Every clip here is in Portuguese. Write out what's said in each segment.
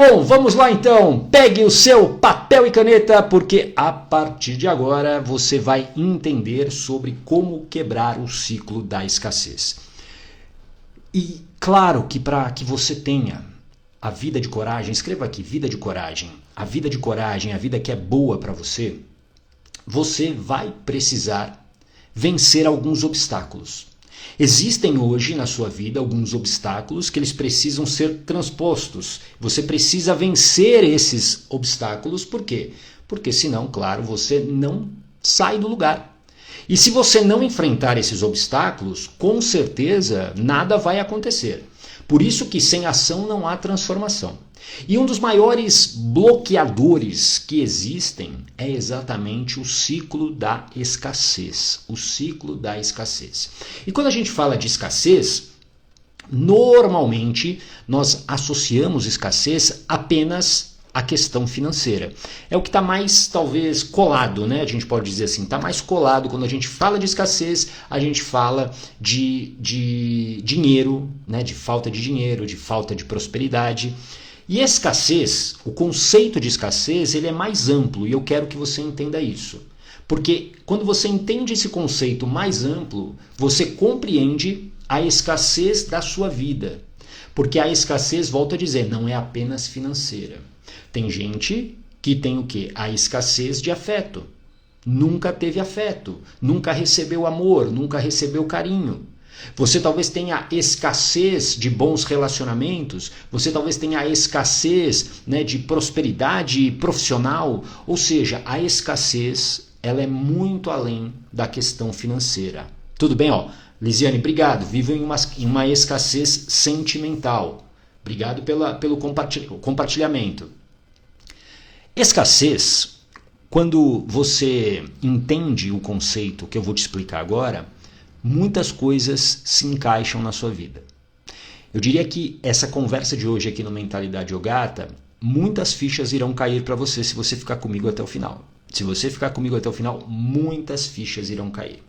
Bom, vamos lá então. Pegue o seu papel e caneta, porque a partir de agora você vai entender sobre como quebrar o ciclo da escassez. E claro que para que você tenha a vida de coragem, escreva aqui, vida de coragem. A vida de coragem, a vida que é boa para você, você vai precisar vencer alguns obstáculos. Existem hoje na sua vida alguns obstáculos que eles precisam ser transpostos. Você precisa vencer esses obstáculos, por quê? Porque senão, claro, você não sai do lugar. E se você não enfrentar esses obstáculos, com certeza nada vai acontecer. Por isso que sem ação não há transformação. E um dos maiores bloqueadores que existem é exatamente o ciclo da escassez. O ciclo da escassez. E quando a gente fala de escassez, normalmente nós associamos escassez apenas à questão financeira. É o que está mais, talvez, colado, né? A gente pode dizer assim, está mais colado. Quando a gente fala de escassez, a gente fala de dinheiro, né? De falta de dinheiro, de falta de prosperidade. E escassez, o conceito de escassez, ele é mais amplo e eu quero que você entenda isso. Porque quando você entende esse conceito mais amplo, você compreende a escassez da sua vida. Porque a escassez, volto a dizer, não é apenas financeira. Tem gente que tem o quê? A escassez de afeto. Nunca teve afeto, nunca recebeu amor, nunca recebeu carinho. Você talvez tenha escassez de bons relacionamentos, você talvez tenha a escassez, né, de prosperidade profissional, ou seja, a escassez ela é muito além da questão financeira. Tudo bem? Ó, Lisiane, obrigado, vivo em uma escassez sentimental. Obrigado pelo compartilhamento. Escassez, quando você entende o conceito que eu vou te explicar agora, muitas coisas se encaixam na sua vida. Eu diria que essa conversa de hoje aqui no Mentalidade Yogata, muitas fichas irão cair para você se você ficar comigo até o final. Se você ficar comigo até o final, muitas fichas irão cair.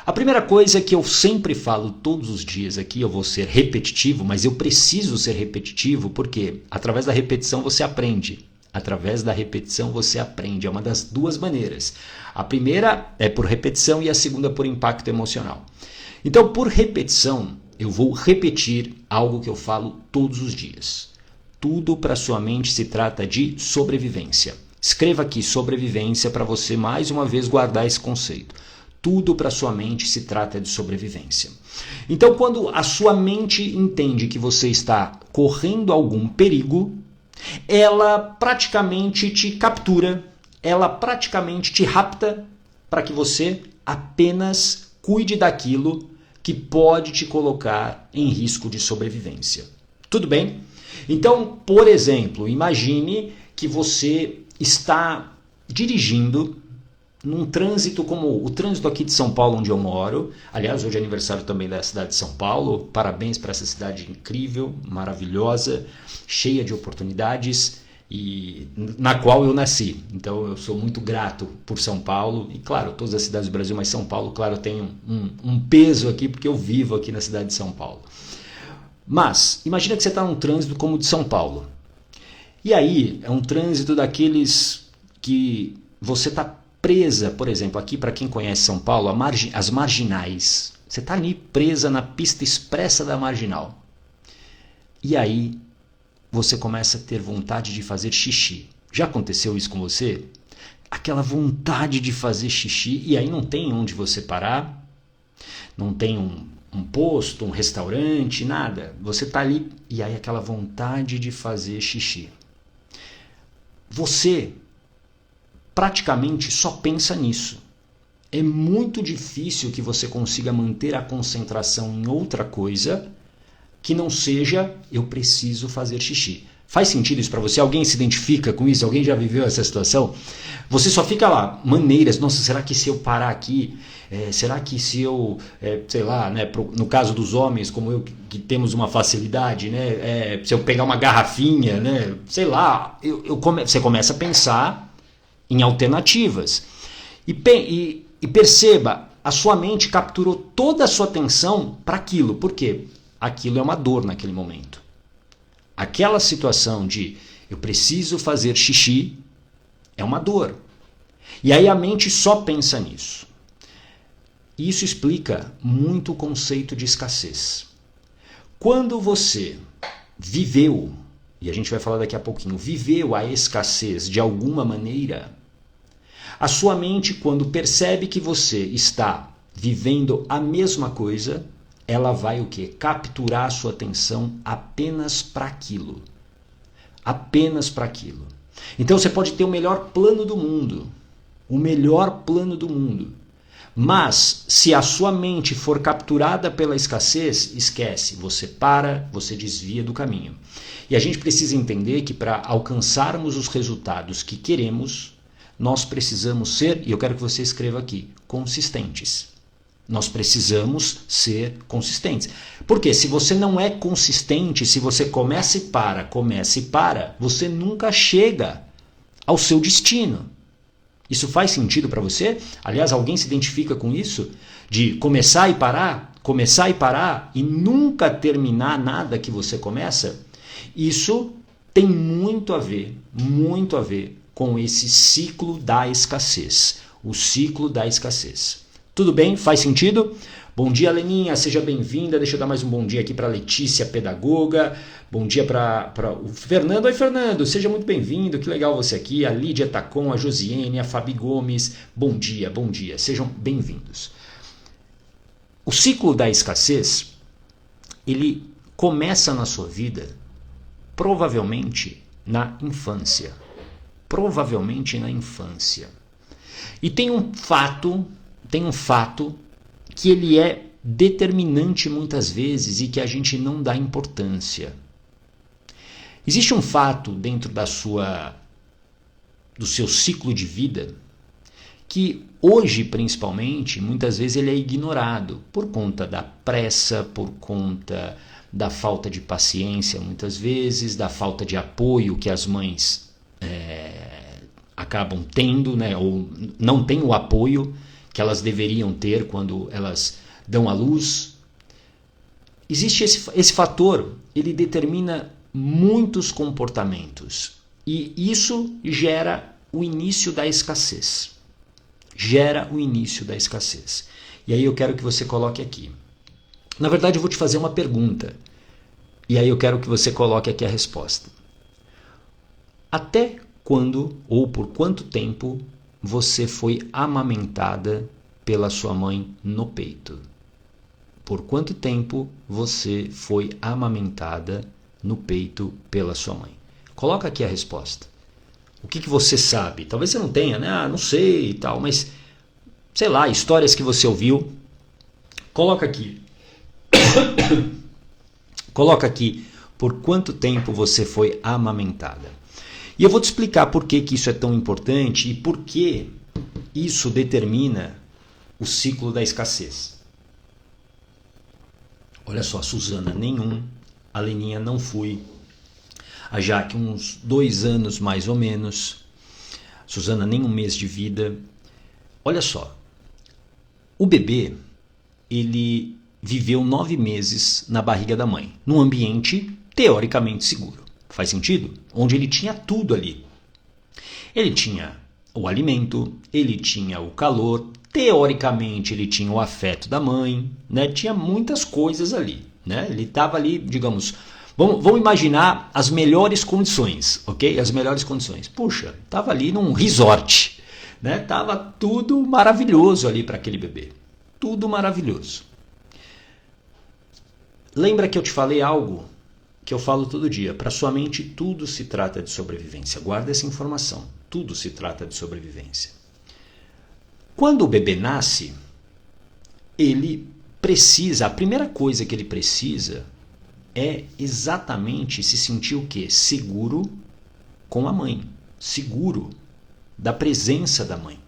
A primeira coisa que eu sempre falo todos os dias aqui, eu vou ser repetitivo, mas eu preciso ser repetitivo porque através da repetição você aprende. Através da repetição você aprende, é uma das duas maneiras. A primeira é por repetição e a segunda por impacto emocional. Então, por repetição, eu vou repetir algo que eu falo todos os dias. Tudo para sua mente se trata de sobrevivência. Escreva aqui sobrevivência para você mais uma vez guardar esse conceito. Tudo para sua mente se trata de sobrevivência. Então, quando a sua mente entende que você está correndo algum perigo, ela praticamente te captura, ela praticamente te rapta para que você apenas cuide daquilo que pode te colocar em risco de sobrevivência. Tudo bem? Então, por exemplo, imagine que você está dirigindo num trânsito como o trânsito aqui de São Paulo, onde eu moro. Aliás, hoje é aniversário também da cidade de São Paulo. Parabéns para essa cidade incrível, maravilhosa, cheia de oportunidades e na qual eu nasci. Então eu sou muito grato por São Paulo e, claro, todas as cidades do Brasil, mas São Paulo, claro, tem um peso aqui porque eu vivo aqui na cidade de São Paulo. Mas imagina que você está num trânsito como o de São Paulo. E aí é um trânsito daqueles que você está presa, por exemplo, aqui para quem conhece São Paulo, as marginais. Você está ali presa na pista expressa da marginal. E aí você começa a ter vontade de fazer xixi. Já aconteceu isso com você? Aquela vontade de fazer xixi e aí não tem onde você parar, não tem um posto, um restaurante, nada. Você está ali e aí aquela vontade de fazer xixi. Você praticamente só pensa nisso. É muito difícil que você consiga manter a concentração em outra coisa que não seja eu preciso fazer xixi. Faz sentido isso para você? Alguém se identifica com isso? Alguém já viveu essa situação? Você só fica lá, maneiras, nossa, será que se eu parar aqui, será que se eu, sei lá, né, no caso dos homens, como eu, que temos uma facilidade, né, se eu pegar uma garrafinha, né, sei lá, você começa a pensar em alternativas. E perceba, a sua mente capturou toda a sua atenção para aquilo. Por quê? Aquilo é uma dor naquele momento. Aquela situação de eu preciso fazer xixi é uma dor. E aí a mente só pensa nisso. Isso explica muito o conceito de escassez. Quando você viveu, e a gente vai falar daqui a pouquinho, viveu a escassez de alguma maneira, a sua mente, quando percebe que você está vivendo a mesma coisa, ela vai o quê? Capturar a sua atenção apenas para aquilo. Apenas para aquilo. Então você pode ter o melhor plano do mundo. O melhor plano do mundo. Mas, se a sua mente for capturada pela escassez, esquece, você para, você desvia do caminho. E a gente precisa entender que para alcançarmos os resultados que queremos, nós precisamos ser, e eu quero que você escreva aqui, consistentes. Nós precisamos ser consistentes. Porque se você não é consistente, se você começa e para, você nunca chega ao seu destino. Isso faz sentido para você? Aliás, alguém se identifica com isso? De começar e parar e nunca terminar nada que você começa? Isso tem muito a ver com esse ciclo da escassez. O ciclo da escassez. Tudo bem? Faz sentido? Bom dia, Leninha, seja bem-vinda. Deixa eu dar mais um bom dia aqui para a Letícia, pedagoga. Bom dia para o Fernando. Oi, Fernando, seja muito bem-vindo. Que legal você aqui. A Lídia Tacon, a Josiane, a Fabi Gomes. Bom dia, sejam bem-vindos. O ciclo da escassez, ele começa na sua vida provavelmente na infância. Provavelmente na infância. E tem um fato que ele é determinante muitas vezes e que a gente não dá importância. Existe um fato dentro do seu ciclo de vida que hoje, principalmente, muitas vezes ele é ignorado por conta da pressa, por conta da falta de paciência, muitas vezes, da falta de apoio que as mães acabam tendo, né, ou não têm o apoio que elas deveriam ter quando elas dão à luz. Existe esse fator, ele determina muitos comportamentos e isso gera o início da escassez. E aí eu quero que você coloque aqui. Na verdade, eu vou te fazer uma pergunta e aí eu quero que você coloque aqui a resposta. Até quando ou por quanto tempo você foi amamentada pela sua mãe no peito? Por quanto tempo você foi amamentada no peito pela sua mãe? Coloca aqui a resposta. O que você sabe? Talvez você não tenha, né? Não sei e tal, mas sei lá, histórias que você ouviu. Coloca aqui. Coloca aqui por quanto tempo você foi amamentada. E eu vou te explicar por que isso é tão importante e por que isso determina o ciclo da escassez. Olha só, Suzana, nenhum. A Leninha não fui. A Jaque, uns 2 anos mais ou menos. Suzana, nem 1 mês de vida. Olha só, o bebê, ele viveu 9 meses na barriga da mãe, num ambiente teoricamente seguro. Faz sentido? Onde ele tinha tudo ali. Ele tinha o alimento, ele tinha o calor, teoricamente ele tinha o afeto da mãe, né? Tinha muitas coisas ali, né? Ele estava ali, digamos, vamos imaginar as melhores condições, ok? As melhores condições. Puxa, estava ali num resort, né? Tava tudo maravilhoso ali para aquele bebê. Tudo maravilhoso. Lembra que eu te falei algo que eu falo todo dia? Para sua mente tudo se trata de sobrevivência. Guarda essa informação. Tudo se trata de sobrevivência. Quando o bebê nasce, ele precisa, a primeira coisa que ele precisa é exatamente se sentir o quê? Seguro com a mãe. Seguro da presença da mãe.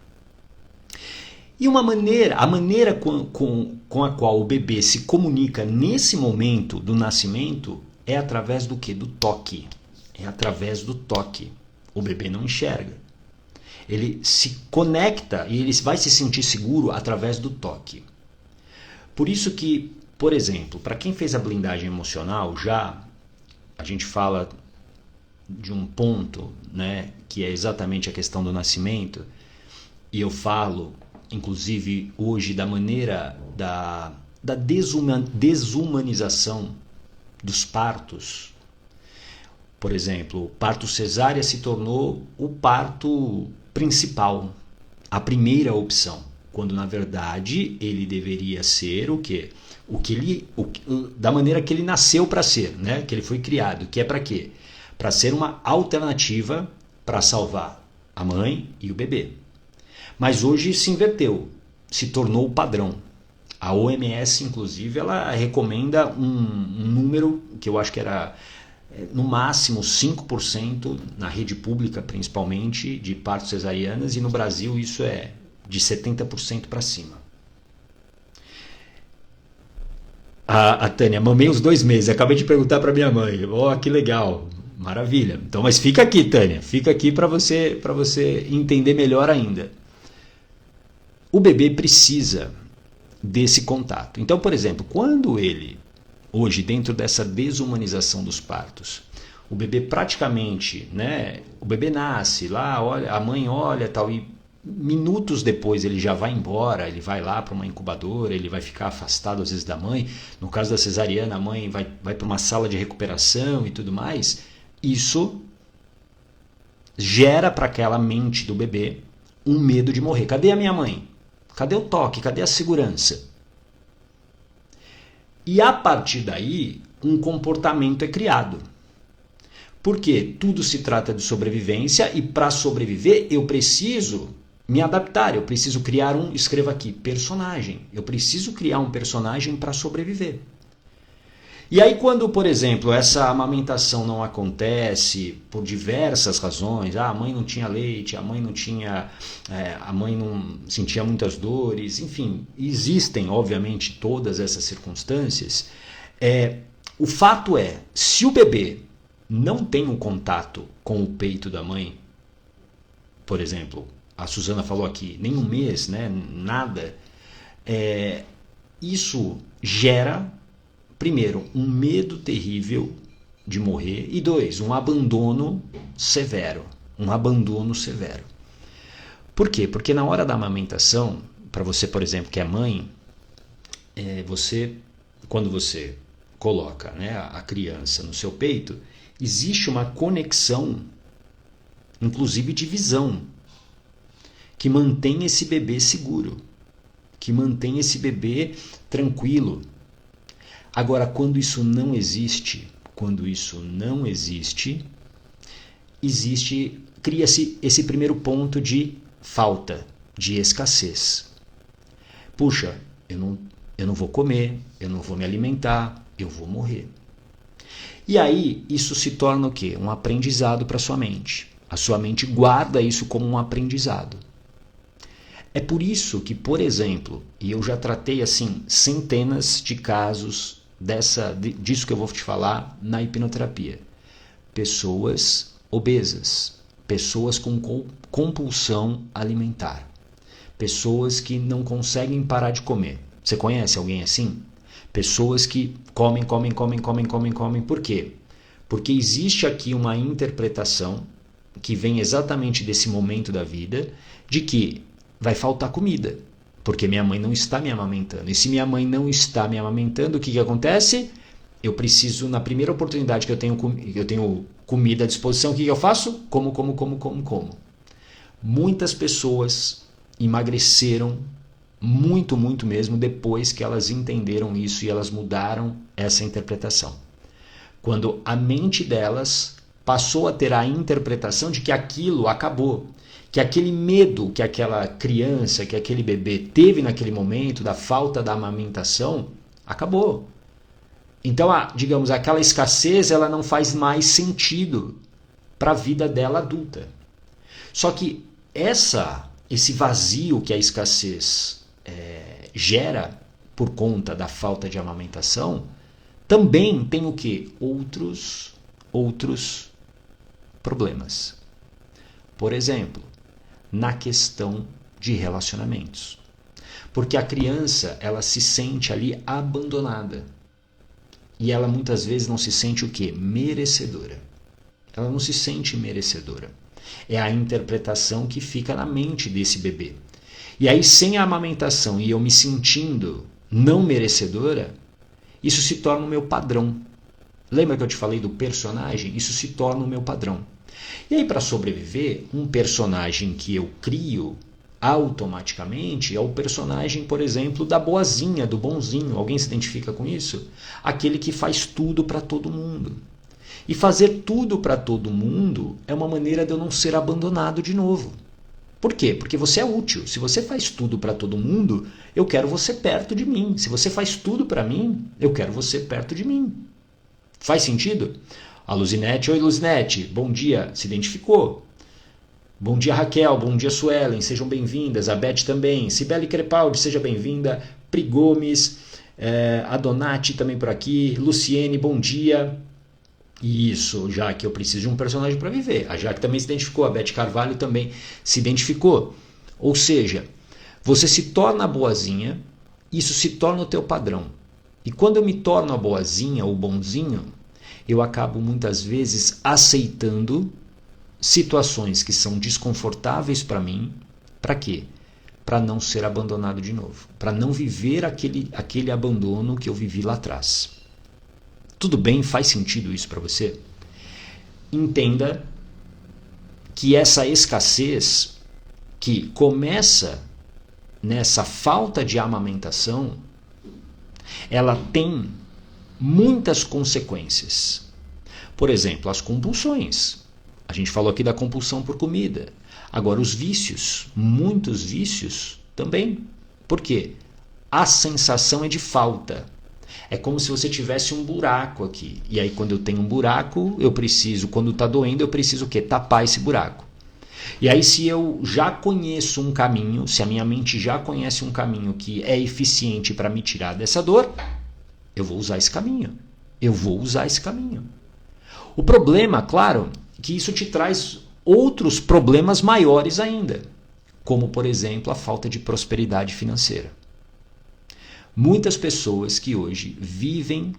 E a maneira com a qual o bebê se comunica nesse momento do nascimento é através do quê? Do toque. É através do toque. O bebê não enxerga. Ele se conecta e ele vai se sentir seguro através do toque. Por isso que, por exemplo, para quem fez a blindagem emocional já, a gente fala de um ponto, né, que é exatamente a questão do nascimento, e eu falo, inclusive hoje, da maneira da desumanização dos partos. Por exemplo, o parto cesárea se tornou o parto principal, a primeira opção, quando na verdade ele deveria ser o quê? Da maneira que ele nasceu para ser, né? Que ele foi criado, que é para quê? Para ser uma alternativa para salvar a mãe e o bebê. Mas hoje se inverteu, se tornou o padrão. A OMS, inclusive, ela recomenda um número que eu acho que era no máximo 5% na rede pública, principalmente, de partos cesarianas, e no Brasil isso é de 70% para cima. A Tânia, mamei uns 2 meses, acabei de perguntar para minha mãe. Ó, que legal, maravilha. Então, mas fica aqui, Tânia, fica aqui para você entender melhor ainda. O bebê precisa desse contato. Então, por exemplo, quando ele, hoje, dentro dessa desumanização dos partos, o bebê praticamente, né, o bebê nasce lá, olha, a mãe olha tal, e minutos depois ele já vai embora, ele vai lá para uma incubadora, ele vai ficar afastado às vezes da mãe. No caso da cesariana, a mãe vai para uma sala de recuperação e tudo mais. Isso gera para aquela mente do bebê um medo de morrer. Cadê a minha mãe? Cadê o toque? Cadê a segurança? E a partir daí, um comportamento é criado. Porque tudo se trata de sobrevivência e para sobreviver eu preciso me adaptar, eu preciso criar escreva aqui, personagem. Eu preciso criar um personagem para sobreviver. E aí quando, por exemplo, essa amamentação não acontece por diversas razões, a mãe não tinha leite, a mãe não sentia muitas dores, enfim, existem obviamente todas essas circunstâncias. O fato é, se o bebê não tem um contato com o peito da mãe, por exemplo, a Suzana falou aqui, nem um mês, né, nada, isso gera, primeiro, um medo terrível de morrer e 2, um abandono severo. Por quê? Porque na hora da amamentação, para você, por exemplo, que é mãe, quando você coloca, né, a criança no seu peito, existe uma conexão, inclusive de visão, que mantém esse bebê seguro, que mantém esse bebê tranquilo. Agora, quando isso não existe, cria-se esse primeiro ponto de falta, de escassez. Puxa, eu não vou comer, eu não vou me alimentar, eu vou morrer. E aí, isso se torna o quê? Um aprendizado para a sua mente. A sua mente guarda isso como um aprendizado. É por isso que, por exemplo, e eu já tratei assim centenas de casos disso que eu vou te falar na hipnoterapia. Pessoas obesas, pessoas com compulsão alimentar, pessoas que não conseguem parar de comer. Você conhece alguém assim? Pessoas que comem. Por quê? Porque existe aqui uma interpretação que vem exatamente desse momento da vida de que vai faltar comida, porque minha mãe não está me amamentando. E se minha mãe não está me amamentando, o que acontece? Eu preciso, na primeira oportunidade que eu tenho comida à disposição, o que eu faço? Como. Muitas pessoas emagreceram muito mesmo depois que elas entenderam isso e elas mudaram essa interpretação. Quando a mente delas passou a ter a interpretação de que aquilo acabou, que aquele medo que aquela criança, que aquele bebê teve naquele momento da falta da amamentação, acabou. Então, digamos, aquela escassez ela não faz mais sentido para a vida dela adulta. Só que esse vazio que a escassez gera por conta da falta de amamentação, também tem o quê? Outros problemas. Por exemplo, na questão de relacionamentos. Porque a criança, ela se sente ali abandonada. e ela muitas vezes não se sente o quê? Merecedora. Ela não se sente merecedora. É a interpretação que fica na mente desse bebê. E aí, sem a amamentação e eu me sentindo não merecedora, isso se torna o meu padrão. Lembra que eu te falei do personagem? Isso se torna o meu padrão. E aí, para sobreviver, um personagem que eu crio automaticamente é o personagem, por exemplo, da boazinha, do bonzinho. Alguém se identifica com isso? Aquele que faz tudo para todo mundo. E fazer tudo para todo mundo é uma maneira de eu não ser abandonado de novo. Por quê? Porque você é útil. Se você faz tudo para todo mundo, eu quero você perto de mim. Se você faz tudo para mim, eu quero você perto de mim. Faz sentido? A Luzinete, oi Luzinete, bom dia, se identificou. Bom dia Raquel, bom dia Suelen, sejam bem-vindas. A Beth também. Cibele Crepaldi, seja bem-vinda. Pri Gomes, a Donati também por aqui. Luciene, bom dia. Isso, Jaque, eu preciso de um personagem para viver. A Jaque também se identificou, a Beth Carvalho também se identificou. Ou seja, você se torna a boazinha, isso se torna o teu padrão. E quando eu me torno a boazinha ou bonzinho, eu acabo muitas vezes aceitando situações que são desconfortáveis para mim. Para quê? Para não ser abandonado de novo. Para não viver aquele abandono que eu vivi lá atrás. Tudo bem? Faz sentido isso para você? Entenda que essa escassez que começa nessa falta de amamentação, ela tem muitas consequências. Por exemplo, as compulsões. A gente falou aqui da compulsão por comida. Agora, os vícios, muitos vícios também. Por quê? A sensação é de falta. É como se você tivesse um buraco aqui. E aí, quando eu tenho um buraco, eu preciso, quando está doendo, eu preciso o quê? Tapar esse buraco. E aí, se eu já conheço um caminho, se a minha mente já conhece um caminho que é eficiente para me tirar dessa dor, eu vou usar esse caminho. Eu vou usar esse caminho. O problema, claro, é que isso te traz outros problemas maiores ainda. Como, por exemplo, a falta de prosperidade financeira. Muitas pessoas que hoje vivem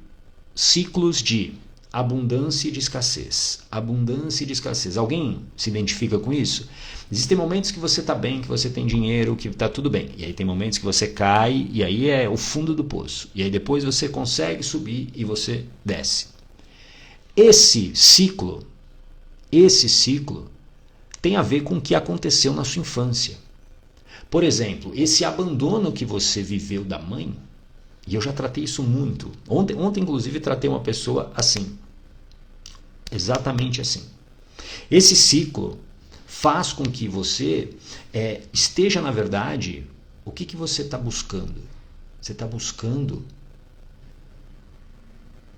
ciclos de abundância e de escassez. Abundância e de escassez. Alguém se identifica com isso? Existem momentos que você está bem, que você tem dinheiro, que está tudo bem. E aí tem momentos que você cai e aí é o fundo do poço. E aí depois você consegue subir e você desce. Esse ciclo tem a ver com o que aconteceu na sua infância. Por exemplo, esse abandono que você viveu da mãe, e eu já tratei isso muito. Ontem inclusive, tratei uma pessoa assim. Exatamente assim. Esse ciclo faz com que você esteja, na verdade, o que você está buscando? Você está buscando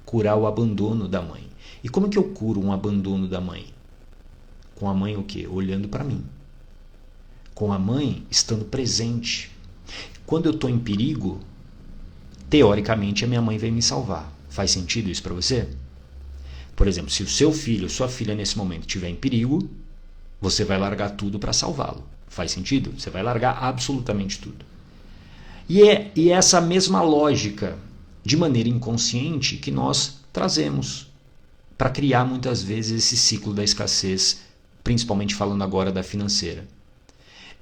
curar o abandono da mãe. E como que eu curo um abandono da mãe? Com a mãe o quê? Olhando para mim. Com a mãe estando presente. Quando eu estou em perigo, teoricamente a minha mãe vem me salvar. Faz sentido isso para você? Por exemplo, se o seu filho ou sua filha nesse momento estiver em perigo, você vai largar tudo para salvá-lo. Faz sentido? Você vai largar absolutamente tudo. E é essa mesma lógica, de maneira inconsciente, que nós trazemos para criar muitas vezes esse ciclo da escassez, principalmente falando agora da financeira.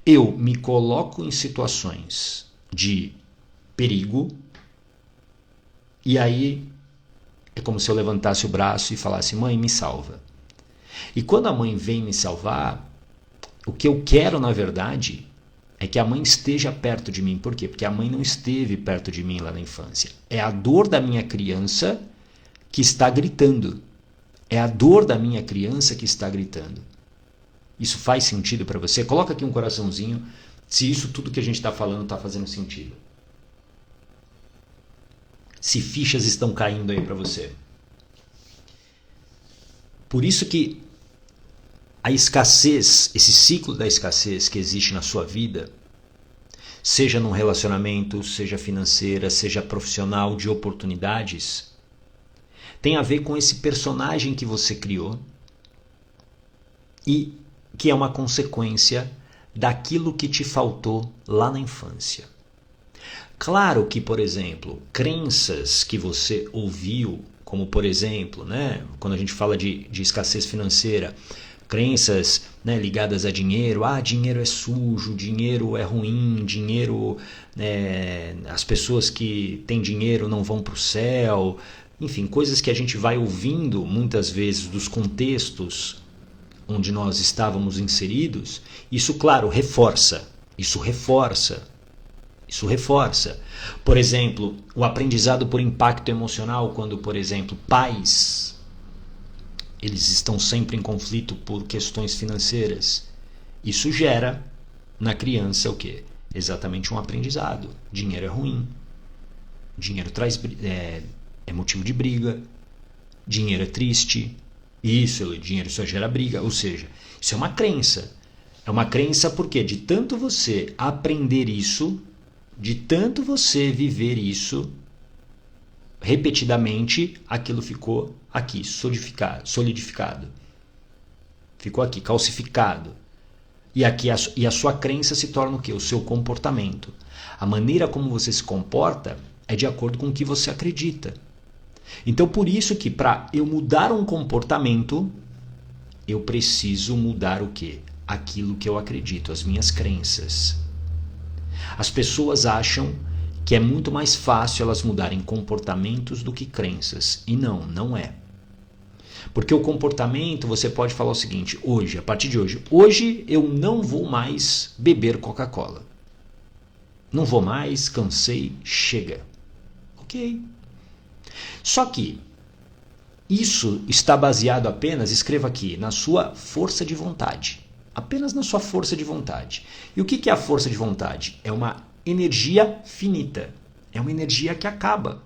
Eu me coloco em situações de perigo e aí é como se eu levantasse o braço e falasse: mãe, me salva. E quando a mãe vem me salvar, o que eu quero, na verdade, é que a mãe esteja perto de mim. Por quê? Porque a mãe não esteve perto de mim lá na infância. É a dor da minha criança que está gritando. É a dor da minha criança que está gritando. Isso faz sentido para você? Coloca aqui um coraçãozinho se isso tudo que a gente está falando está fazendo sentido. Se fichas estão caindo aí para você. Por isso que a escassez, esse ciclo da escassez que existe na sua vida, seja num relacionamento, seja financeira, seja profissional, de oportunidades, tem a ver com esse personagem que você criou e que é uma consequência daquilo que te faltou lá na infância. Claro que, por exemplo, crenças que você ouviu, como por exemplo, né, quando a gente fala de escassez financeira, crenças, né, ligadas a dinheiro, dinheiro é sujo, dinheiro é ruim, dinheiro, as pessoas que têm dinheiro não vão para o céu, enfim, coisas que a gente vai ouvindo muitas vezes dos contextos onde nós estávamos inseridos, isso, claro, reforça. Por exemplo, o aprendizado por impacto emocional, quando, por exemplo, pais, eles estão sempre em conflito por questões financeiras. Isso gera na criança o quê? Exatamente um aprendizado. Dinheiro é ruim. Dinheiro é motivo de briga. Dinheiro é triste. Dinheiro só gera briga. Ou seja, isso é uma crença. É uma crença porque de tanto você aprender isso, de tanto você viver isso, repetidamente, aquilo ficou aqui, solidificado. Ficou aqui, calcificado. E a sua crença se torna o quê? O seu comportamento. A maneira como você se comporta é de acordo com o que você acredita. Então, por isso que para eu mudar um comportamento, eu preciso mudar o quê? Aquilo que eu acredito, as minhas crenças. As pessoas acham que é muito mais fácil elas mudarem comportamentos do que crenças. E não é. Porque o comportamento, você pode falar o seguinte, a partir de hoje eu não vou mais beber Coca-Cola. Não vou mais, cansei, chega. Ok. Só que isso está baseado apenas, escreva aqui, na sua força de vontade. Apenas na sua força de vontade. E o que é a força de vontade? É uma energia finita. É uma energia que acaba.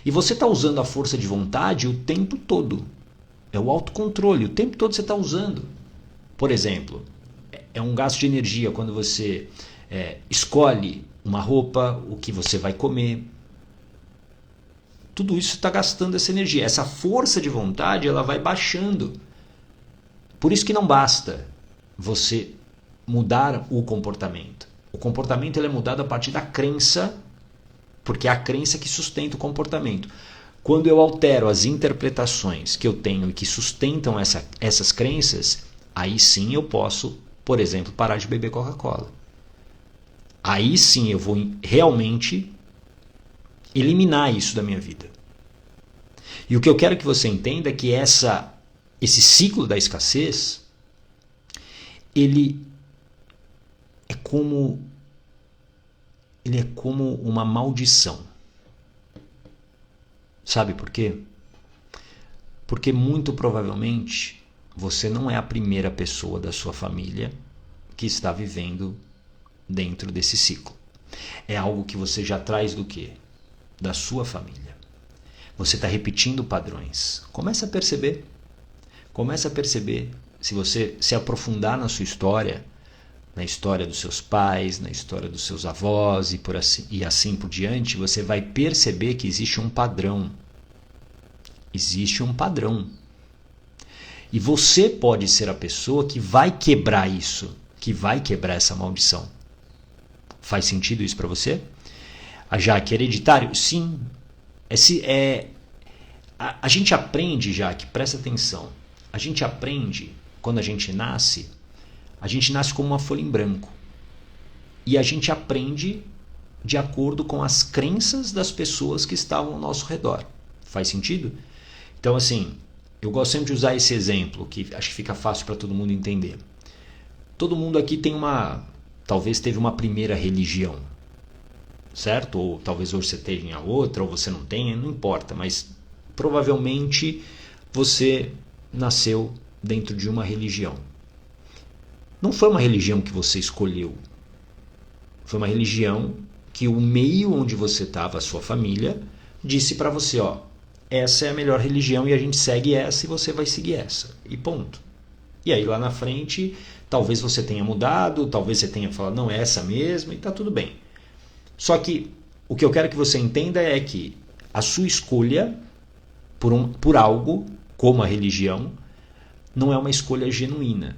E você está usando a força de vontade o tempo todo. É o autocontrole. O tempo todo você está usando. Por exemplo, é um gasto de energia quando você escolhe uma roupa, o que você vai comer. Tudo isso está gastando essa energia. Essa força de vontade ela vai baixando. Por isso que não basta você mudar o comportamento. O comportamento ele é mudado a partir da crença, porque é a crença que sustenta o comportamento. Quando eu altero as interpretações que eu tenho e que sustentam essas crenças, aí sim eu posso, por exemplo, parar de beber Coca-Cola. Aí sim eu vou realmente eliminar isso da minha vida. E o que eu quero que você entenda é que esse ciclo da escassez, ele é como uma maldição. Sabe por quê? Porque muito provavelmente você não é a primeira pessoa da sua família que está vivendo dentro desse ciclo. É algo que você já traz do quê? Da sua família. Você está repetindo padrões. Comece a perceber. Se você se aprofundar na sua história, na história dos seus pais, na história dos seus avós e assim por diante, você vai perceber que existe um padrão. Existe um padrão. E você pode ser a pessoa que vai quebrar isso, que vai quebrar essa maldição. Faz sentido isso para você? Jaque, hereditário? Sim. A gente aprende, Jaque, presta atenção. A gente aprende, quando a gente nasce como uma folha em branco. E a gente aprende de acordo com as crenças das pessoas que estavam ao nosso redor. Faz sentido? Então, assim, eu gosto sempre de usar esse exemplo, que acho que fica fácil para todo mundo entender. Todo mundo aqui talvez teve uma primeira religião, certo? Ou talvez hoje você tenha outra, ou você não tenha, não importa, mas provavelmente você nasceu dentro de uma religião. Não foi uma religião que você escolheu. Foi uma religião que o meio onde você estava, a sua família, disse para você, essa é a melhor religião e a gente segue essa e você vai seguir essa. E ponto. E aí lá na frente, talvez você tenha mudado, talvez você tenha falado, não, é essa mesmo e tá tudo bem. Só que o que eu quero que você entenda é que a sua escolha por algo, como a religião, não é uma escolha genuína.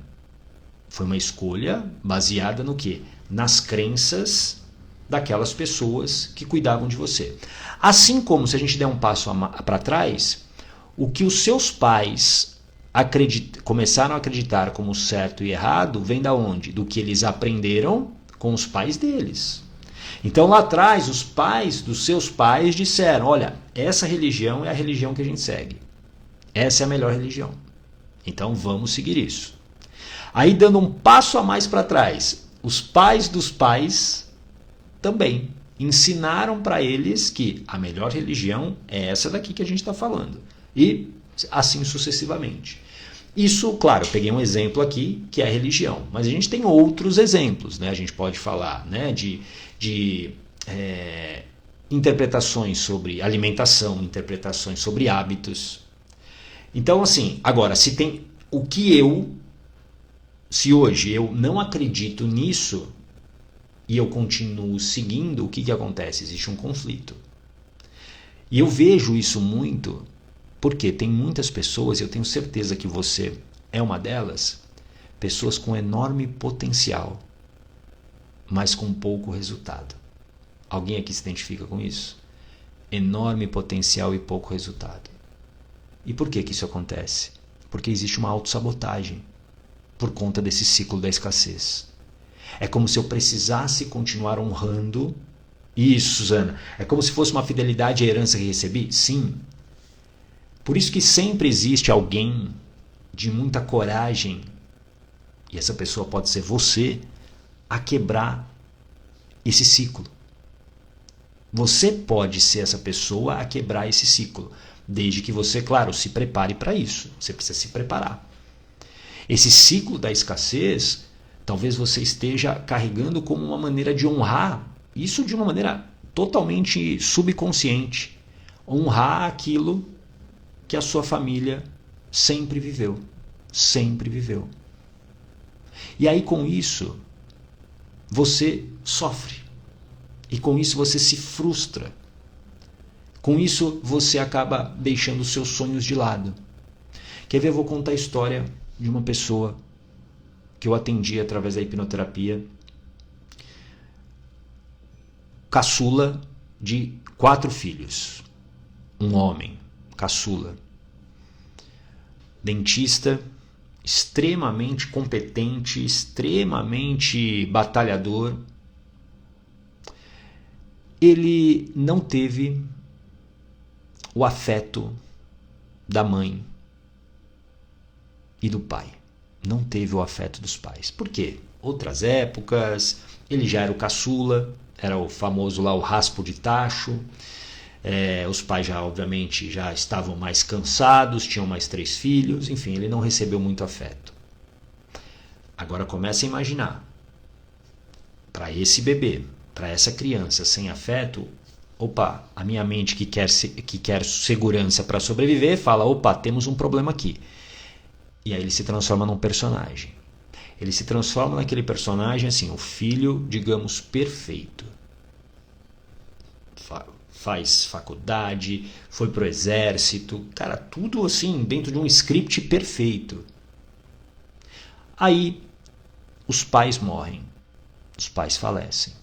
Foi uma escolha baseada no quê? Nas crenças daquelas pessoas que cuidavam de você. Assim como, se a gente der um passo para trás, o que os seus pais começaram a acreditar como certo e errado vem da onde? Do que eles aprenderam com os pais deles. Então lá atrás, os pais dos seus pais disseram, olha, essa religião é a religião que a gente segue. Essa é a melhor religião. Então vamos seguir isso. Aí dando um passo a mais para trás, os pais dos pais também ensinaram para eles que a melhor religião é essa daqui que a gente está falando. E assim sucessivamente. Isso, claro, peguei um exemplo aqui, que é a religião. Mas a gente tem outros exemplos. Né? A gente pode falar, né, de interpretações sobre alimentação, interpretações sobre hábitos. Então, assim, agora, se hoje eu não acredito nisso e eu continuo seguindo, o que acontece? Existe um conflito. E eu vejo isso muito porque tem muitas pessoas, eu tenho certeza que você é uma delas, pessoas com enorme potencial, mas com pouco resultado. Alguém aqui se identifica com isso? Enorme potencial e pouco resultado. E por que isso acontece? Porque existe uma autossabotagem por conta desse ciclo da escassez. É como se eu precisasse continuar honrando. Isso, Suzana. É como se fosse uma fidelidade à herança que recebi? Sim. Por isso que sempre existe alguém de muita coragem, e essa pessoa pode ser você, a quebrar esse ciclo. Você pode ser essa pessoa a quebrar esse ciclo, desde que você, claro, se prepare para isso. Você precisa se preparar. Esse ciclo da escassez, talvez você esteja carregando como uma maneira de honrar, isso de uma maneira totalmente subconsciente, honrar aquilo que a sua família sempre viveu. Sempre viveu. E aí com isso, você sofre. E com isso você se frustra. Com isso você acaba deixando os seus sonhos de lado. Quer ver? Eu vou contar a história de uma pessoa que eu atendi através da hipnoterapia. Caçula de 4 filhos. Um homem. Caçula, dentista, extremamente competente, extremamente batalhador. Ele não teve o afeto da mãe e do pai. Não teve o afeto dos pais. Por quê? Outras épocas, ele já era o caçula, era o famoso lá o raspo de tacho. Os pais já, obviamente, já estavam mais cansados, tinham mais 3 filhos, enfim, ele não recebeu muito afeto. Agora começa a imaginar, para esse bebê, para essa criança sem afeto, opa, a minha mente que quer segurança para sobreviver, fala, opa, temos um problema aqui. E aí ele se transforma num personagem. Ele se transforma naquele personagem, assim, o filho, digamos, perfeito. Faz faculdade, foi pro exército, cara, tudo assim, dentro de um script perfeito. Aí, os pais morrem, os pais falecem.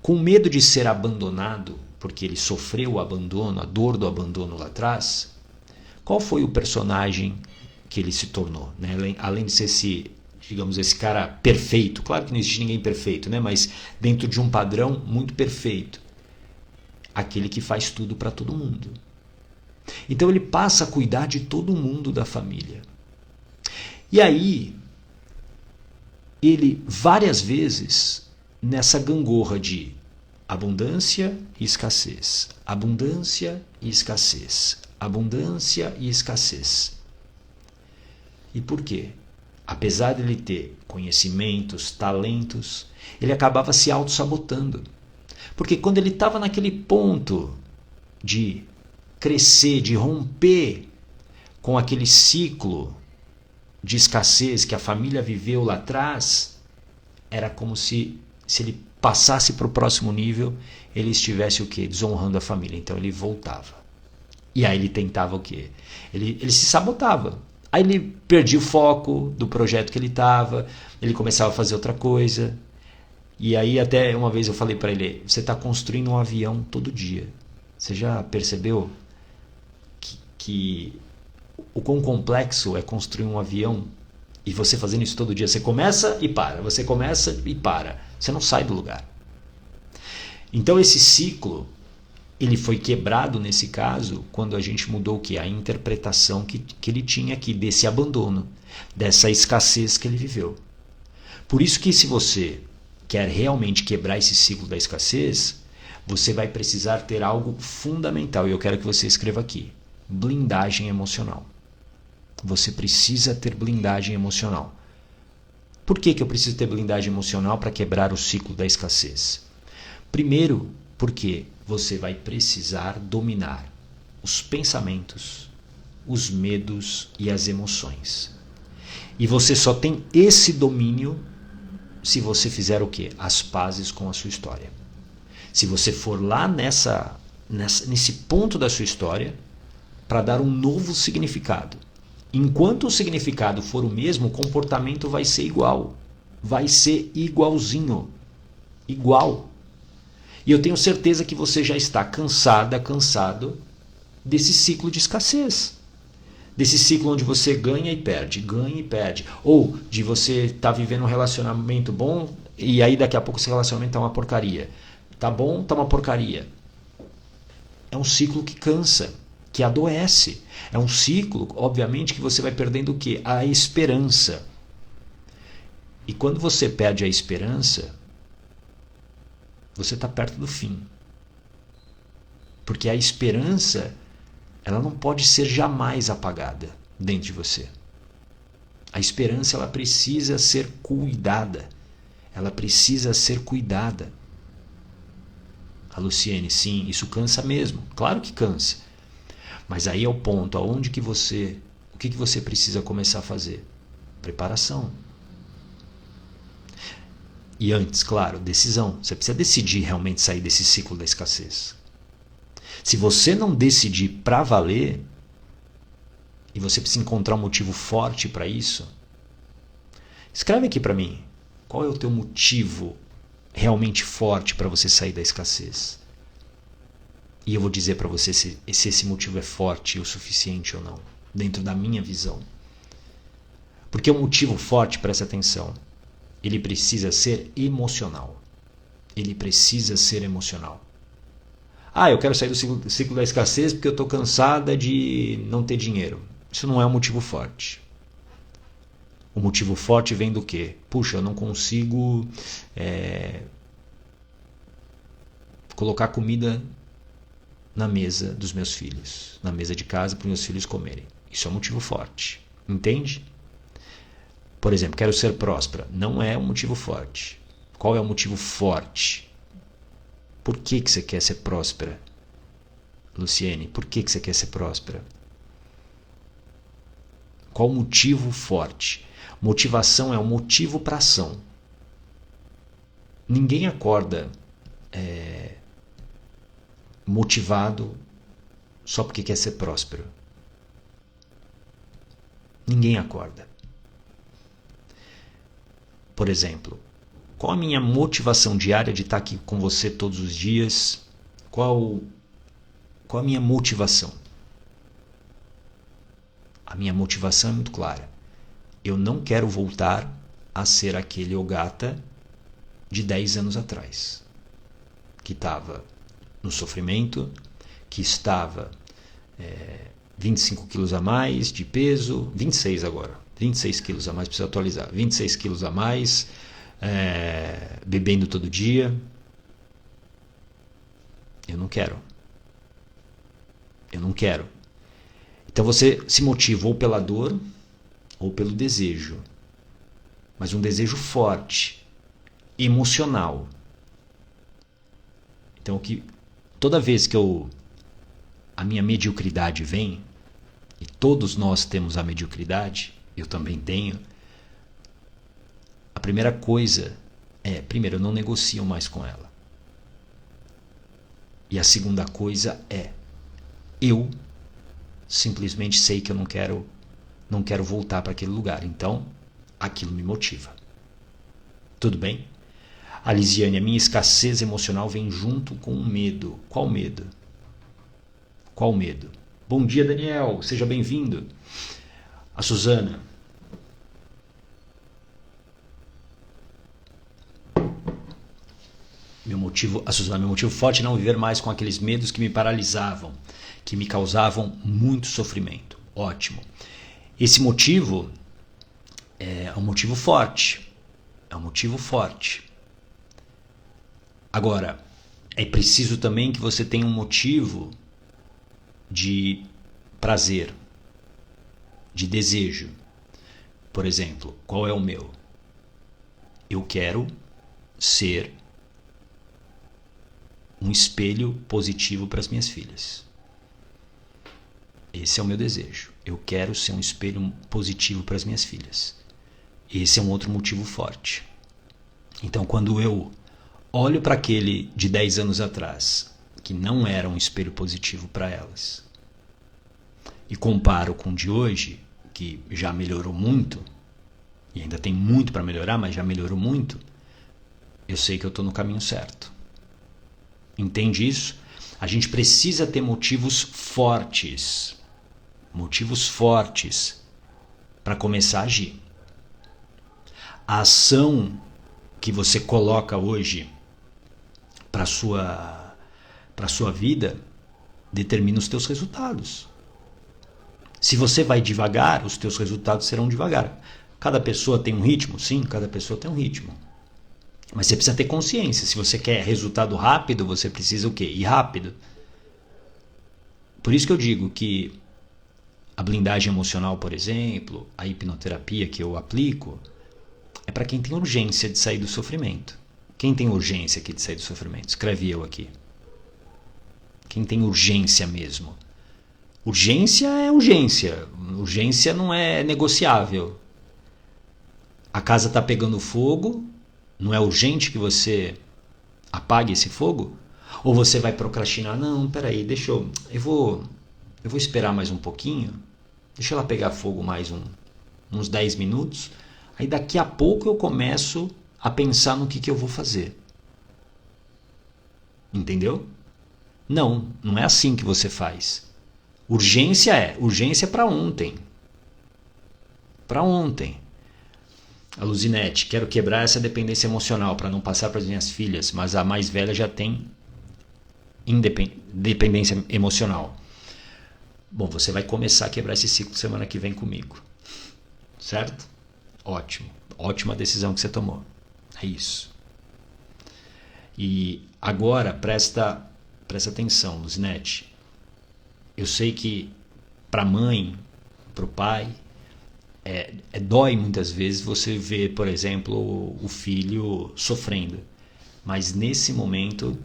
Com medo de ser abandonado, porque ele sofreu o abandono, a dor do abandono lá atrás, qual foi o personagem que ele se tornou? Né? Além de ser esse cara perfeito, claro que não existe ninguém perfeito, né? Mas dentro de um padrão muito perfeito, aquele que faz tudo para todo mundo. Então ele passa a cuidar de todo mundo da família. E aí, ele várias vezes, nessa gangorra de abundância e escassez, abundância e escassez, abundância e escassez. E por quê? Apesar de ele ter conhecimentos, talentos, ele acabava se auto-sabotando. Porque quando ele estava naquele ponto de crescer, de romper com aquele ciclo de escassez que a família viveu lá atrás, era como se ele passasse para o próximo nível, ele estivesse o quê? Desonrando a família. Então ele voltava. E aí ele tentava o quê? Ele se sabotava. Aí ele perdia o foco do projeto que ele estava, ele começava a fazer outra coisa. E aí até uma vez eu falei para ele, você está construindo um avião todo dia. Você já percebeu que o quão complexo é construir um avião? E você fazendo isso todo dia, você começa e para, você começa e para. Você não sai do lugar. Então esse ciclo, ele foi quebrado nesse caso quando a gente mudou o que? A interpretação que ele tinha aqui desse abandono, dessa escassez que ele viveu. Por isso que se você quer realmente quebrar esse ciclo da escassez, você vai precisar ter algo fundamental. E eu quero que você escreva aqui. Blindagem emocional. Você precisa ter blindagem emocional. Por que eu preciso ter blindagem emocional para quebrar o ciclo da escassez? Primeiro, porque você vai precisar dominar os pensamentos, os medos e as emoções. E você só tem esse domínio se você fizer o quê? As pazes com a sua história. Se você for lá nesse ponto da sua história para dar um novo significado. Enquanto o significado for o mesmo, o comportamento vai ser igual. Vai ser igualzinho. Igual. E eu tenho certeza que você já está cansado desse ciclo de escassez. Desse ciclo onde você ganha e perde. Ou de você estar vivendo um relacionamento bom e aí daqui a pouco esse relacionamento está uma porcaria. Tá bom, tá uma porcaria. É um ciclo que cansa, que adoece. É um ciclo, obviamente, que você vai perdendo o quê? A esperança. E quando você perde a esperança, você está perto do fim. Porque a esperança, ela não pode ser jamais apagada dentro de você. A esperança, ela precisa ser cuidada. Ela precisa ser cuidada. A Luciene, sim, isso cansa mesmo. Claro que cansa. Mas aí é o ponto, o que você precisa começar a fazer? Preparação. E antes, claro, decisão. Você precisa decidir realmente sair desse ciclo da escassez. Se você não decidir para valer, e você precisa encontrar um motivo forte para isso, escreve aqui para mim. Qual é o teu motivo realmente forte para você sair da escassez? E eu vou dizer para você se esse motivo é forte o suficiente ou não, dentro da minha visão. Porque o motivo forte, presta atenção, ele precisa ser emocional. Ele precisa ser emocional. Eu quero sair do ciclo da escassez porque eu estou cansada de não ter dinheiro. Isso não é um motivo forte. O motivo forte vem do quê? Puxa, eu não consigo colocar comida na mesa dos meus filhos, na mesa de casa para os meus filhos comerem. Isso é um motivo forte. Entende? Por exemplo, quero ser próspera. Não é um motivo forte. Qual é o motivo forte? Por que você quer ser próspera? Luciene, por que você quer ser próspera? Qual o motivo forte? Motivação é um motivo para ação. Ninguém acorda motivado só porque quer ser próspero. Ninguém acorda. Por exemplo, qual a minha motivação diária de estar aqui com você todos os dias? Qual a minha motivação? A minha motivação é muito clara. Eu não quero voltar a ser aquele Ogata de 10 anos atrás, que estava no sofrimento, que estava 25 quilos a mais de peso, 26 agora, 26 quilos a mais, preciso atualizar, 26 quilos a mais, bebendo todo dia. Eu não quero. Então você se motiva ou pela dor ou pelo desejo, mas um desejo forte, emocional. Então toda vez que a minha mediocridade vem, e todos nós temos a mediocridade, eu também tenho, a primeira coisa primeiro, eu não negocio mais com ela. E a segunda coisa eu simplesmente sei que eu não quero não quero voltar para aquele lugar. Então, aquilo me motiva. Tudo bem? A Lisiane, a minha escassez emocional vem junto com o medo. Qual medo? Qual medo? Bom dia, Daniel. Seja bem-vindo. A Suzana. Meu motivo forte é não viver mais com aqueles medos que me paralisavam, que me causavam muito sofrimento. Ótimo. Esse motivo é um motivo forte. É um motivo forte. Agora, é preciso também que você tenha um motivo de prazer, de desejo. Por exemplo, qual é o meu? Eu quero ser um espelho positivo para as minhas filhas. Esse é o meu desejo. Eu quero ser um espelho positivo para as minhas filhas. Esse é um outro motivo forte. Então, quando eu olho para aquele de 10 anos atrás, que não era um espelho positivo para elas, e comparo com o de hoje, que já melhorou muito, e ainda tem muito para melhorar, mas já melhorou muito, eu sei que eu estou no caminho certo. Entende isso? A gente precisa ter motivos fortes para começar a agir. A ação que você coloca hoje para sua vida determina os teus resultados. Se você vai devagar, os teus resultados serão devagar. Cada pessoa tem um ritmo? Sim, cada pessoa tem um ritmo. Mas você precisa ter consciência. Se você quer resultado rápido, você precisa o quê? Ir rápido. Por isso que eu digo que a blindagem emocional, por exemplo, a hipnoterapia que eu aplico, é para quem tem urgência de sair do sofrimento. Quem tem urgência aqui de sair do sofrimento? Escreve eu aqui. Quem tem urgência mesmo? Urgência é urgência. Urgência não é negociável. A casa está pegando fogo. Não é urgente que você apague esse fogo? Ou você vai procrastinar? Não, peraí, eu vou esperar mais um pouquinho. Deixa ela pegar fogo mais uns 10 minutos. Aí daqui a pouco eu começo a pensar no que eu vou fazer. Entendeu? Não é assim que você faz. Urgência é para ontem. Para ontem. A Luzinete, quero quebrar essa dependência emocional para não passar para as minhas filhas, mas a mais velha já tem dependência emocional. Bom, você vai começar a quebrar esse ciclo semana que vem comigo. Certo? Ótimo. Ótima decisão que você tomou. É isso. E agora, presta atenção, Luzinete. Eu sei que para a mãe, para o pai, dói muitas vezes você ver, por exemplo, o filho sofrendo. Mas nesse momento,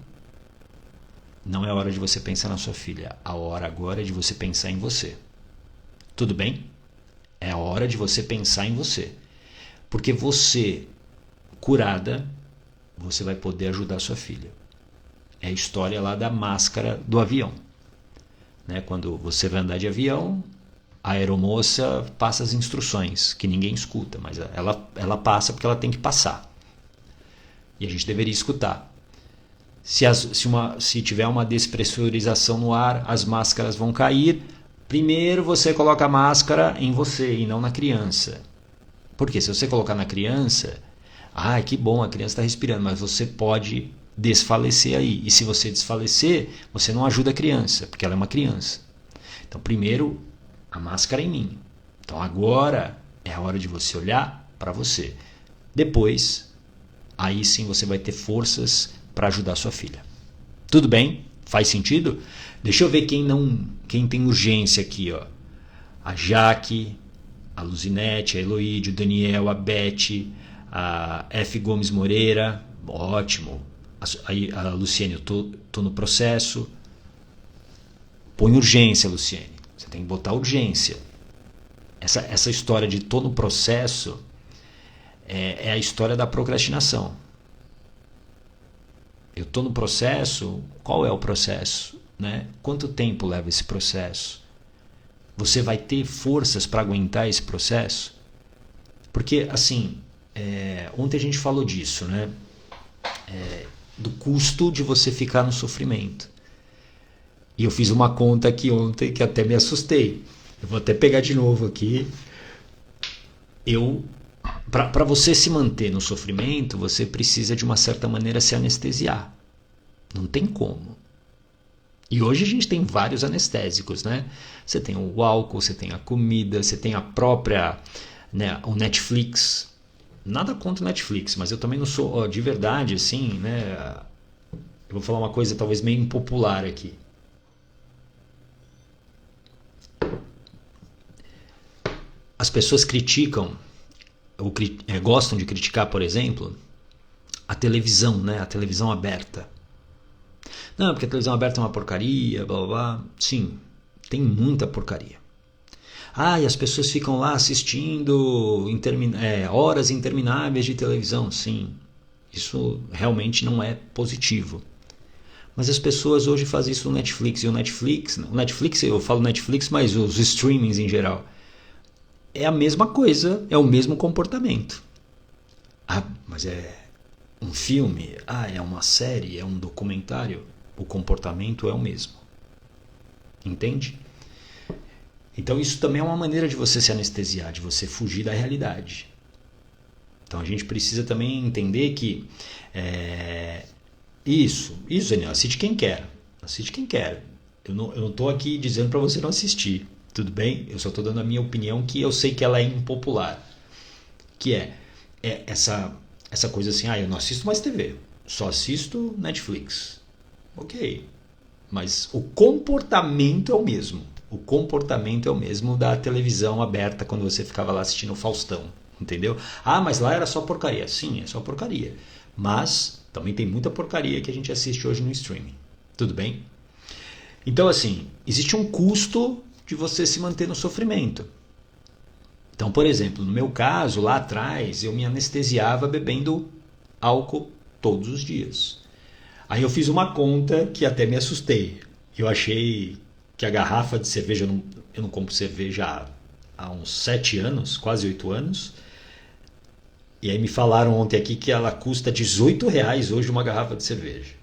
não é hora de você pensar na sua filha. A hora agora é de você pensar em você. Tudo bem? É a hora de você pensar em você. Porque você, curada, você vai poder ajudar a sua filha. É a história lá da máscara do avião. Né? Quando você vai andar de avião, a aeromoça passa as instruções, que ninguém escuta, mas ela passa porque ela tem que passar. E a gente deveria escutar. Se tiver uma despressurização no ar, as máscaras vão cair. Primeiro você coloca a máscara em você e não na criança. Porque se você colocar na criança, que bom, a criança está respirando, mas você pode desfalecer aí. E se você desfalecer, você não ajuda a criança, porque ela é uma criança. Então, primeiro, a máscara em mim. Então, agora é a hora de você olhar para você. Depois, aí sim você vai ter forças para ajudar a sua filha. Tudo bem? Faz sentido? Deixa eu ver quem tem urgência aqui, ó. A Jaque, a Luzinete, a Eloíde, o Daniel, a Beth, a F. Gomes Moreira. Ótimo. A Luciene, eu tô no processo. Põe urgência, Luciene. Você tem que botar urgência. Essa história de tô no processo é a história da procrastinação. Eu estou no processo, qual é o processo? Né? Quanto tempo leva esse processo? Você vai ter forças para aguentar esse processo? Porque, assim, ontem a gente falou disso, né? Do custo de você ficar no sofrimento. E eu fiz uma conta aqui ontem que até me assustei. Eu vou até pegar de novo aqui. Para você se manter no sofrimento, você precisa de uma certa maneira se anestesiar. Não tem como. E hoje a gente tem vários anestésicos, né? Você tem o álcool, você tem a comida, você tem a própria, né, o Netflix. Nada contra o Netflix, mas eu também não sou, de verdade, assim, né? Eu vou falar uma coisa talvez meio impopular aqui. As pessoas criticam, ou gostam de criticar, por exemplo, a televisão, né? A televisão aberta. Não, porque a televisão aberta é uma porcaria, blá blá blá. Sim, tem muita porcaria. E as pessoas ficam lá assistindo horas intermináveis de televisão. Sim, isso realmente não é positivo. Mas as pessoas hoje fazem isso no Netflix. E o Netflix, eu falo Netflix, mas os streamings em geral, é a mesma coisa, é o mesmo comportamento. Mas é um filme? É uma série? É um documentário? O comportamento é o mesmo. Entende? Então isso também é uma maneira de você se anestesiar, de você fugir da realidade. Então a gente precisa também entender que isso, Daniel, assiste quem quer. Assiste quem quer. Eu não estou aqui dizendo para você não assistir. Tudo bem? Eu só estou dando a minha opinião, que eu sei que ela é impopular. Que é essa coisa assim, eu não assisto mais TV, só assisto Netflix. Ok, mas o comportamento é o mesmo. O comportamento é o mesmo da televisão aberta quando você ficava lá assistindo o Faustão, entendeu? Mas lá era só porcaria. Sim, é só porcaria. Mas também tem muita porcaria que a gente assiste hoje no streaming. Tudo bem? Então, assim, existe um custo de você se manter no sofrimento. Então, por exemplo, no meu caso, lá atrás, eu me anestesiava bebendo álcool todos os dias. Aí eu fiz uma conta que até me assustei. Eu achei que a garrafa de cerveja, eu não compro cerveja há uns 7 anos, quase 8 anos. E aí me falaram ontem aqui que ela custa R$18 hoje uma garrafa de cerveja.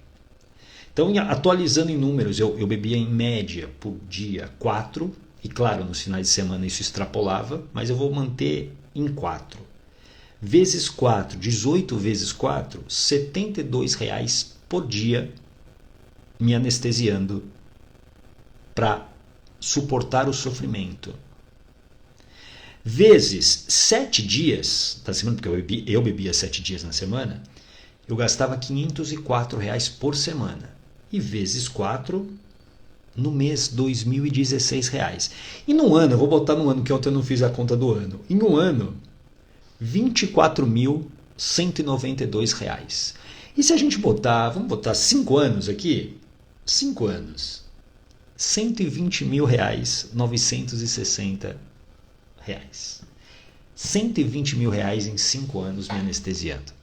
Então, atualizando em números, eu bebia em média por dia 4. E claro, nos finais de semana isso extrapolava, mas eu vou manter em 4. Vezes 4, 18 vezes 4, R$72 por dia me anestesiando para suportar o sofrimento. Vezes 7 dias da semana, porque eu bebia 7 dias na semana, eu gastava R$504 por semana. E vezes 4, no mês, R$2.016. E no ano, eu vou botar no ano, que ontem eu não fiz a conta do ano. Em um ano, R$24.192. E se a gente vamos botar 5 anos aqui? 5 anos. R$120.960. R$120.000 em 5 anos me anestesiando.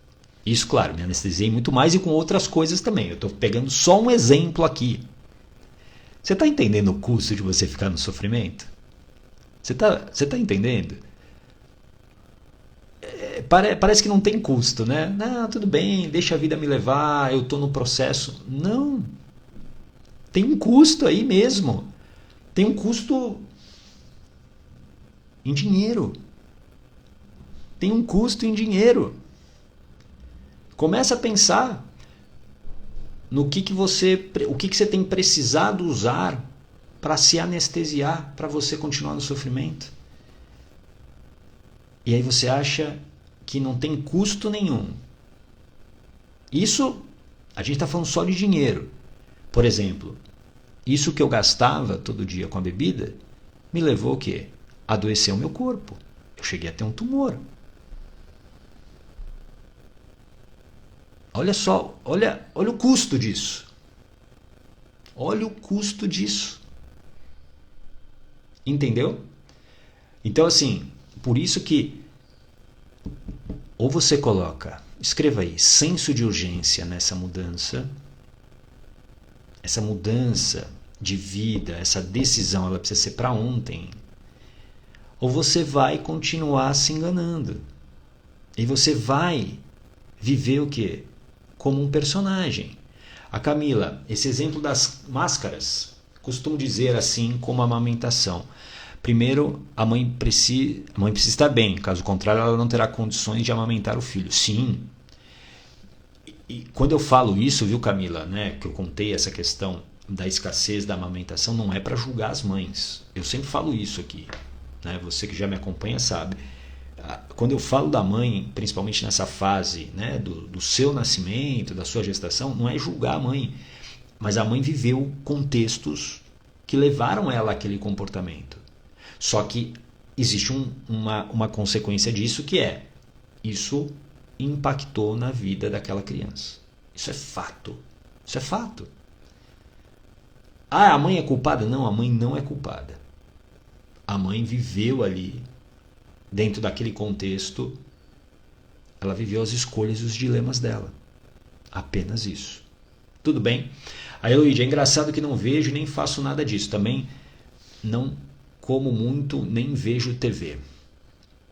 Isso, claro, me anestesiei muito mais e com outras coisas também. Eu estou pegando só um exemplo aqui. Você está entendendo o custo de você ficar no sofrimento? Você tá entendendo? Parece que não tem custo, né? Não, tudo bem, deixa a vida me levar, eu estou no processo. Não. Tem um custo aí mesmo. Tem um custo em dinheiro. Tem um custo em dinheiro. Começa a pensar no que você tem precisado usar para se anestesiar, para você continuar no sofrimento. E aí você acha que não tem custo nenhum. Isso, a gente está falando só de dinheiro. Por exemplo, isso que eu gastava todo dia com a bebida me levou o quê? A adoecer o meu corpo. Eu cheguei a ter um tumor. Olha só, olha o custo disso. Olha o custo disso. Entendeu? Então, assim, por isso que ou você coloca, escreva aí, senso de urgência nessa mudança. Essa mudança de vida, essa decisão, ela precisa ser para ontem. ou você vai continuar se enganando. E você vai viver o quê? Como um personagem. A Camila, esse exemplo das máscaras, costumo dizer assim como a amamentação. Primeiro, a mãe precisa estar bem, caso contrário ela não terá condições de amamentar o filho. Sim. E quando eu falo isso, viu, Camila, né, que eu contei essa questão da escassez da amamentação, não é para julgar as mães. Eu sempre falo isso aqui, né? Você que já me acompanha sabe. Quando eu falo da mãe, principalmente nessa fase, né, do seu nascimento, da sua gestação, não é julgar a mãe, mas a mãe viveu contextos que levaram ela àquele comportamento. Só que existe uma consequência disso, que é isso impactou na vida daquela criança. Isso é fato. Isso é fato. Ah, a mãe é culpada? Não, a mãe não é culpada. A mãe viveu ali, dentro daquele contexto, ela viveu as escolhas e os dilemas dela. Apenas isso. Tudo bem? Aí, Luíde, é engraçado que não vejo nem faço nada disso. Também não como muito, nem vejo TV.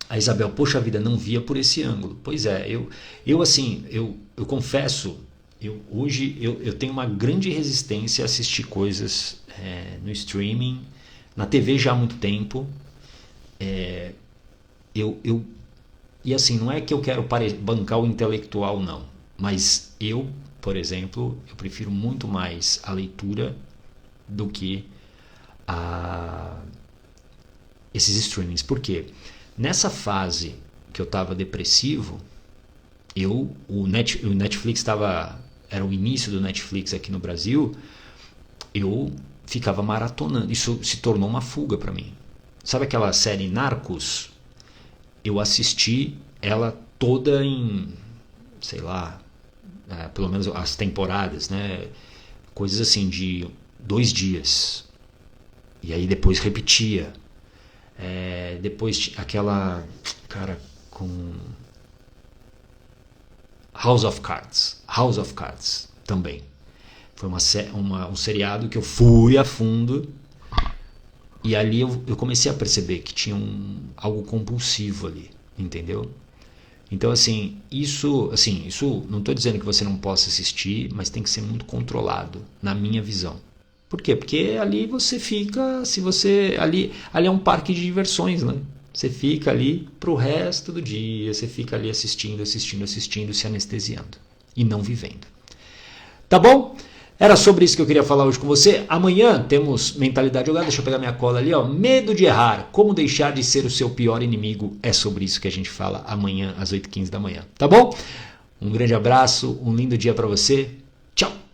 A Isabel, poxa vida, não via por esse ângulo. Pois é, eu confesso, hoje eu tenho uma grande resistência a assistir coisas no streaming, na TV já há muito tempo. E assim, não é que eu quero bancar o intelectual, não. Mas eu, por exemplo, eu prefiro muito mais a leitura do que esses streamings. Por quê? Nessa fase que eu estava depressivo, o Netflix era o início do Netflix aqui no Brasil, eu ficava maratonando. Isso se tornou uma fuga para mim. Sabe aquela série Narcos? Eu assisti ela toda em, sei lá, pelo menos as temporadas, né? Coisas assim de 2 dias. E aí depois repetia. Depois aquela, cara, com House of Cards também. Foi um seriado que eu fui a fundo. E ali eu comecei a perceber que tinha algo compulsivo ali, entendeu? Então, isso não estou dizendo que você não possa assistir, mas tem que ser muito controlado, na minha visão. Por quê? Porque ali você fica, ali é um parque de diversões, né? Você fica ali pro resto do dia, você fica ali assistindo, se anestesiando e não vivendo. Tá bom? Era sobre isso que eu queria falar hoje com você. Amanhã temos Mentalidade Jogada. Deixa eu pegar minha cola ali, ó. Medo de errar. Como deixar de ser o seu pior inimigo. É sobre isso que a gente fala amanhã às 8h15 da manhã. Tá bom? Um grande abraço, um lindo dia para você. Tchau!